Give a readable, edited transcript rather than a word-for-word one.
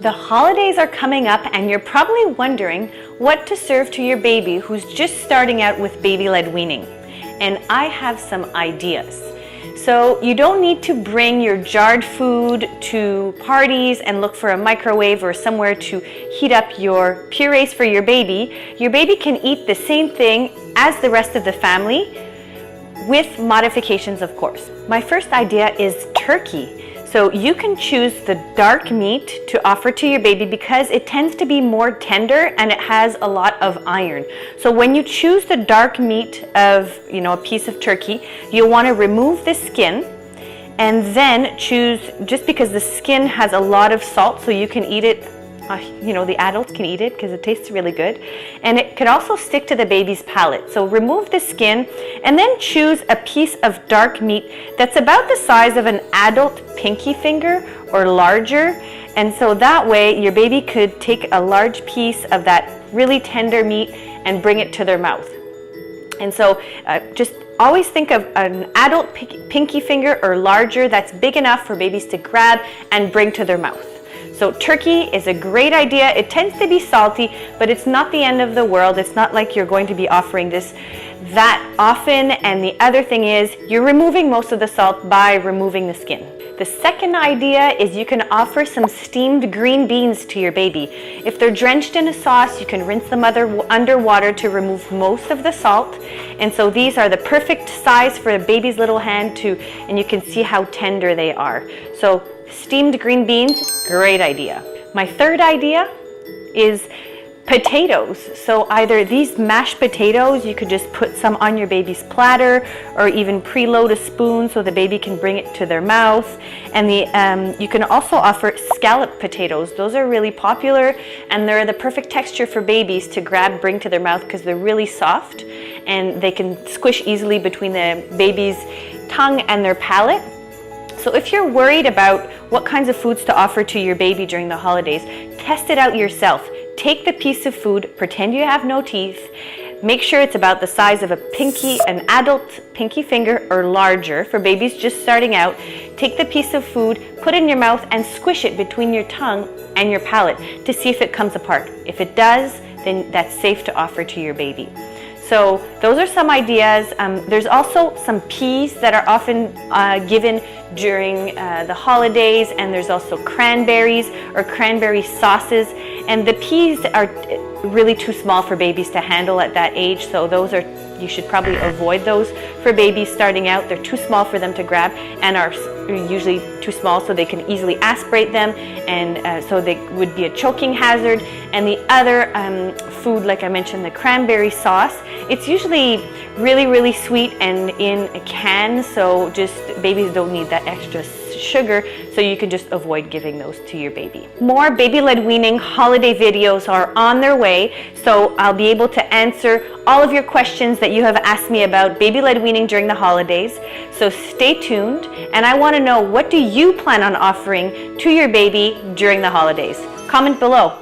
The holidays are coming up and you're probably wondering what to serve to your baby who's just starting out with baby-led weaning. And I have some ideas. So you don't need to bring your jarred food to parties and look for a microwave or somewhere to heat up your purees for your baby. Your baby can eat the same thing as the rest of the family with modifications, of course. My first idea is turkey. So you can choose the dark meat to offer to your baby because it tends to be more tender and it has a lot of iron. So when you choose the dark meat of, a piece of turkey, you'll want to remove the skin and then choose, just because the skin has a lot of salt, so you can eat it, the adults can eat it because it tastes really good. And it could also stick to the baby's palate. So remove the skin and then choose a piece of dark meat that's about the size of an adult pinky finger or larger. And so that way your baby could take a large piece of that really tender meat and bring it to their mouth. And so just always think of an adult pinky finger or larger that's big enough for babies to grab and bring to their mouth. So turkey is a great idea. It tends to be salty, but it's not the end of the world. It's not like you're going to be offering this that often. And the other thing is you're removing most of the salt by removing the skin. The second idea is you can offer some steamed green beans to your baby. If they're drenched in a sauce, you can rinse them underwater to remove most of the salt. And so these are the perfect size for a baby's little hand and you can see how tender they are. So steamed green beans, great idea. My third idea is potatoes. So either these mashed potatoes, you could just put some on your baby's platter or even preload a spoon so the baby can bring it to their mouth. And you can also offer scalloped potatoes. Those are really popular and they're the perfect texture for babies to bring to their mouth because they're really soft and they can squish easily between the baby's tongue and their palate. So if you're worried about what kinds of foods to offer to your baby during the holidays, test it out yourself. Take the piece of food, pretend you have no teeth, make sure it's about the size of an adult pinky finger or larger for babies just starting out. Take the piece of food, put it in your mouth and squish it between your tongue and your palate to see if it comes apart. If it does, then that's safe to offer to your baby. So those are some ideas. There's also some peas that are often given during the holidays, and there's also cranberries or cranberry sauces. And the peas are really too small for babies to handle at that age, so you should probably avoid those for babies starting out. They're too small for them to grab and are usually too small so they can easily aspirate them, and so they would be a choking hazard. And the other food, like I mentioned, the cranberry sauce, it's usually really, really sweet and in a can, so just babies don't need that extra sugar, so you can just avoid giving those to your baby. More baby-led weaning holiday videos are on their way, so I'll be able to answer all of your questions that you have asked me about baby-led weaning during the holidays. So stay tuned, and I want to know, what do you plan on offering to your baby during the holidays? Comment below.